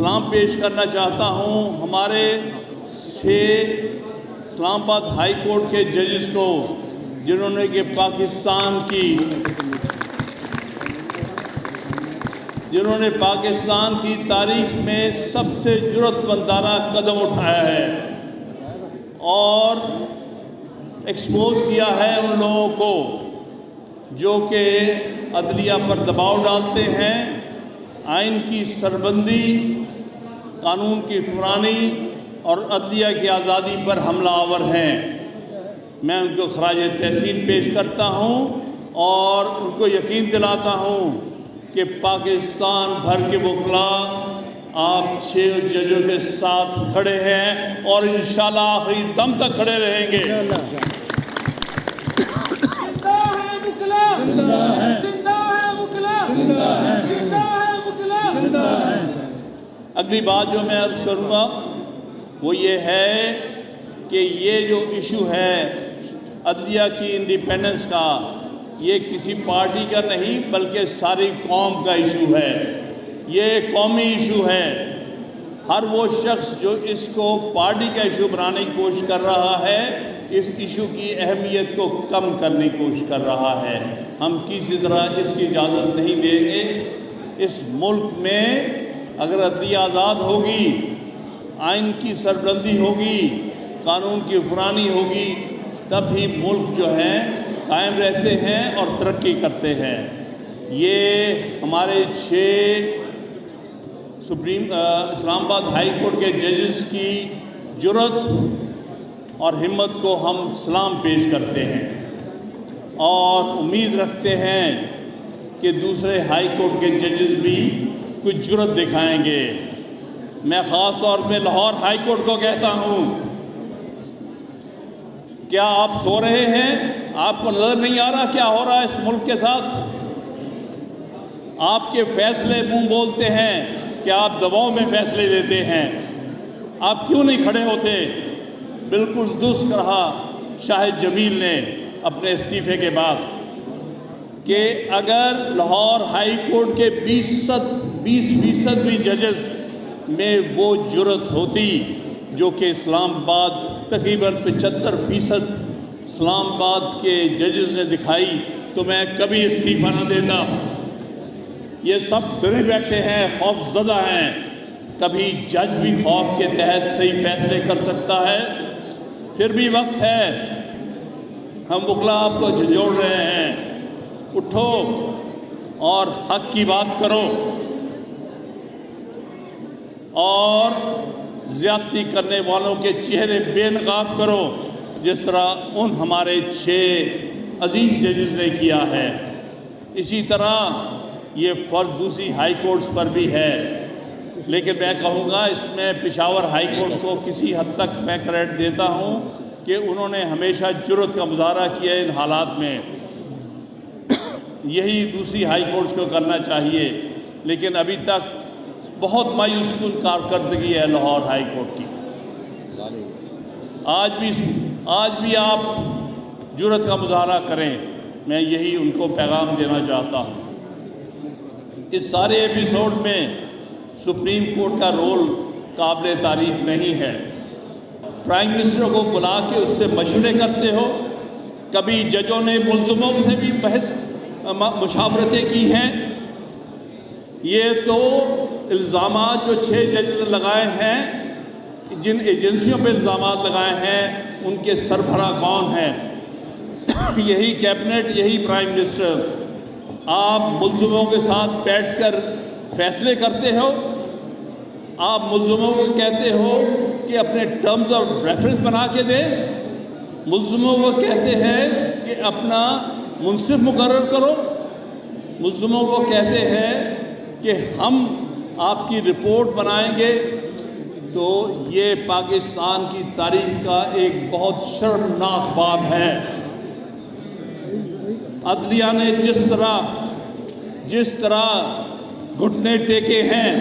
سلام پیش کرنا چاہتا ہوں ہمارے 6 اسلام آباد ہائی کورٹ کے ججز کو، جنہوں نے کہ پاکستان کی تاریخ میں سب سے جرأت مندانہ قدم اٹھایا ہے اور ایکسپوز کیا ہے ان لوگوں کو جو کہ عدلیہ پر دباؤ ڈالتے ہیں، آئین کی سربندی، قانون کی حکمرانی اور عدلیہ کی آزادی پر حملہ آور ہیں۔ میں ان کو خراج تحسین پیش کرتا ہوں اور ان کو یقین دلاتا ہوں کہ پاکستان بھر کے وکلاء آپ 6 ججوں کے ساتھ کھڑے ہیں اور انشاءاللہ آخری دم تک کھڑے رہیں گے۔ اگلی بات جو میں عرض کروں گا وہ یہ ہے کہ یہ جو ایشو ہے عدلیہ کی انڈیپینڈنس کا، یہ کسی پارٹی کا نہیں بلکہ ساری قوم کا ایشو ہے، یہ قومی ایشو ہے۔ ہر وہ شخص جو اس کو پارٹی کا ایشو بنانے کی کوشش کر رہا ہے، اس ایشو کی اہمیت کو کم کرنے کی کوشش کر رہا ہے۔ ہم کسی طرح اس کی اجازت نہیں دیں گے۔ اس ملک میں اگر عدلیہ آزاد ہوگی، آئین کی سربلندی ہوگی، قانون کی حکمرانی ہوگی، تب ہی ملک جو ہیں قائم رہتے ہیں اور ترقی کرتے ہیں۔ یہ ہمارے 6 اسلام آباد ہائی کورٹ کے ججز کی جرأت اور ہمت کو ہم سلام پیش کرتے ہیں اور امید رکھتے ہیں کہ دوسرے ہائی کورٹ کے ججز بھی کچھ جرأت دکھائیں گے۔ میں خاص طور پہ لاہور ہائی کورٹ کو کہتا ہوں، کیا آپ سو رہے ہیں؟ آپ کو نظر نہیں آ رہا کیا ہو رہا ہے اس ملک کے ساتھ؟ آپ کے فیصلے منہ بولتے ہیں کہ آپ دباؤ میں فیصلے دیتے ہیں، آپ کیوں نہیں کھڑے ہوتے؟ بالکل درست کہا شاہد جمیل نے اپنے استعفے کے بعد کہ اگر لاہور ہائی کورٹ کے 20% بھی ججز میں وہ جرأت ہوتی جو کہ اسلام آباد تقریباً 75% اسلام آباد کے ججز نے دکھائی، تو میں کبھی استعفیٰ نہ دیتا۔ یہ سب ڈرے بیٹھے ہیں، خوف زدہ ہیں۔ کبھی جج بھی خوف کے تحت صحیح فیصلے کر سکتا ہے۔ پھر بھی وقت ہے، ہم وکلاء آپ کو جھنجھوڑ رہے ہیں، اٹھو اور حق کی بات کرو اور زیادتی کرنے والوں کے چہرے بے نقاب کرو، جس طرح ان ہمارے 6 عظیم ججز نے کیا ہے۔ اسی طرح یہ فرض دوسری ہائی کورٹس پر بھی ہے، لیکن میں کہوں گا اس میں پشاور ہائی کورٹ کو کسی حد تک میں کریڈٹ دیتا ہوں کہ انہوں نے ہمیشہ جرأت کا مظاہرہ کیا ان حالات میں۔ یہی دوسری ہائی کورٹس کو کرنا چاہیے، لیکن ابھی تک بہت مایوس کن کارکردگی ہے لاہور ہائی کورٹ کی۔ آج بھی آپ جرأت کا مظاہرہ کریں، میں یہی ان کو پیغام دینا چاہتا ہوں۔ اس سارے ایپیسوڈ میں سپریم کورٹ کا رول قابل تعریف نہیں ہے۔ پرائم منسٹر کو بلا کے اس سے مشورے کرتے ہو، کبھی ججوں نے ملزموں سے بھی مشاورتیں کی ہیں۔ یہ تو الزامات جو 6 ججز لگائے ہیں، جن ایجنسیوں پہ الزامات لگائے ہیں، ان کے سربراہ کون ہیں؟ یہی کیبنٹ، یہی پرائم منسٹر۔ آپ ملزموں کے ساتھ بیٹھ کر فیصلے کرتے ہو، آپ ملزموں کو کہتے ہو کہ اپنے ٹرمز اور ریفرنس بنا کے دیں، ملزموں کو کہتے ہیں کہ اپنا منصف مقرر کرو، ملزموں کو کہتے ہیں کہ ہم آپ کی رپورٹ بنائیں گے۔ تو یہ پاکستان کی تاریخ کا ایک بہت شرمناک باب ہے۔ عدلیہ نے جس طرح گھٹنے ٹیکے ہیں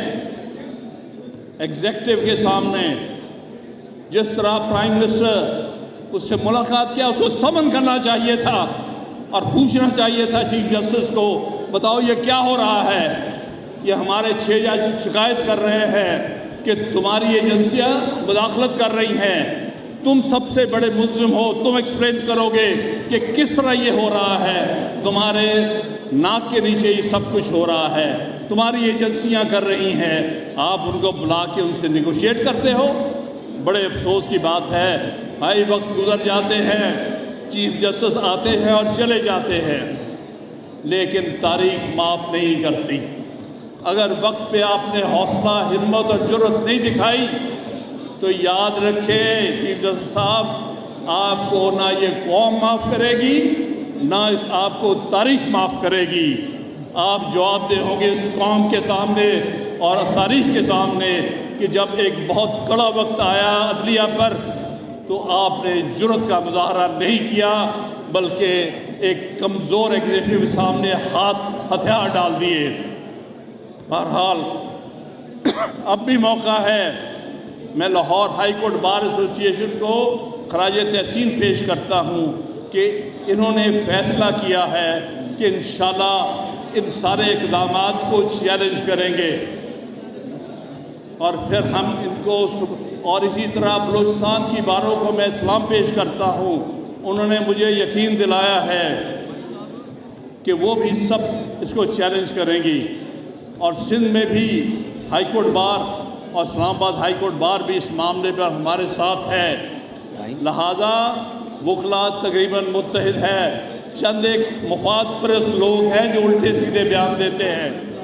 ایگزیکٹو کے سامنے، جس طرح پرائم منسٹر اس سے ملاقات کیا، اس کو سمن کرنا چاہیے تھا اور پوچھنا چاہیے تھا چیف جسٹس کو، بتاؤ یہ کیا ہو رہا ہے؟ یہ ہمارے 6 جج شکایت کر رہے ہیں کہ تمہاری ایجنسیاں مداخلت کر رہی ہیں، تم سب سے بڑے ملزم ہو، تم ایکسپلین کرو گے کہ کس طرح یہ ہو رہا ہے، تمہارے ناک کے نیچے ہی سب کچھ ہو رہا ہے، تمہاری ایجنسیاں کر رہی ہیں، آپ ان کو بلا کے ان سے نیگوشیٹ کرتے ہو۔ بڑے افسوس کی بات ہے، بھائی وقت گزر جاتے ہیں، چیف جسٹس آتے ہیں اور چلے جاتے ہیں، لیکن تاریخ معاف نہیں کرتی۔ اگر وقت پہ آپ نے حوصلہ، ہمت اور جرأت نہیں دکھائی تو یاد رکھیں چیف جسٹس صاحب، آپ کو نہ یہ قوم معاف کرے گی، نہ آپ کو تاریخ معاف کرے گی۔ آپ جواب دہ ہوں گے اس قوم کے سامنے اور تاریخ کے سامنے کہ جب ایک بہت کڑا وقت آیا عدلیہ پر تو آپ نے جرأت کا مظاہرہ نہیں کیا، بلکہ ایک کمزور ایگزیکٹو کے سامنے ہتھیار ڈال دیے۔ بہرحال اب بھی موقع ہے، میں لاہور ہائی کورٹ بار ایسوسی ایشن کو خراج تحسین پیش کرتا ہوں کہ انہوں نے فیصلہ کیا ہے کہ انشاءاللہ ان سارے اقدامات کو چیلنج کریں گے، اور پھر ہم ان کو اور اسی طرح بلوچستان کی باروں کو میں سلام پیش کرتا ہوں، انہوں نے مجھے یقین دلایا ہے کہ وہ بھی سب اس کو چیلنج کریں گی، اور سندھ میں بھی ہائی کورٹ بار اور اسلام آباد ہائی کورٹ بار بھی اس معاملے پر ہمارے ساتھ ہے، لہٰذا وکلا تقریباً متحد ہے، چند ایک مفاد پرست لوگ ہیں جو الٹے سیدھے بیان دیتے ہیں۔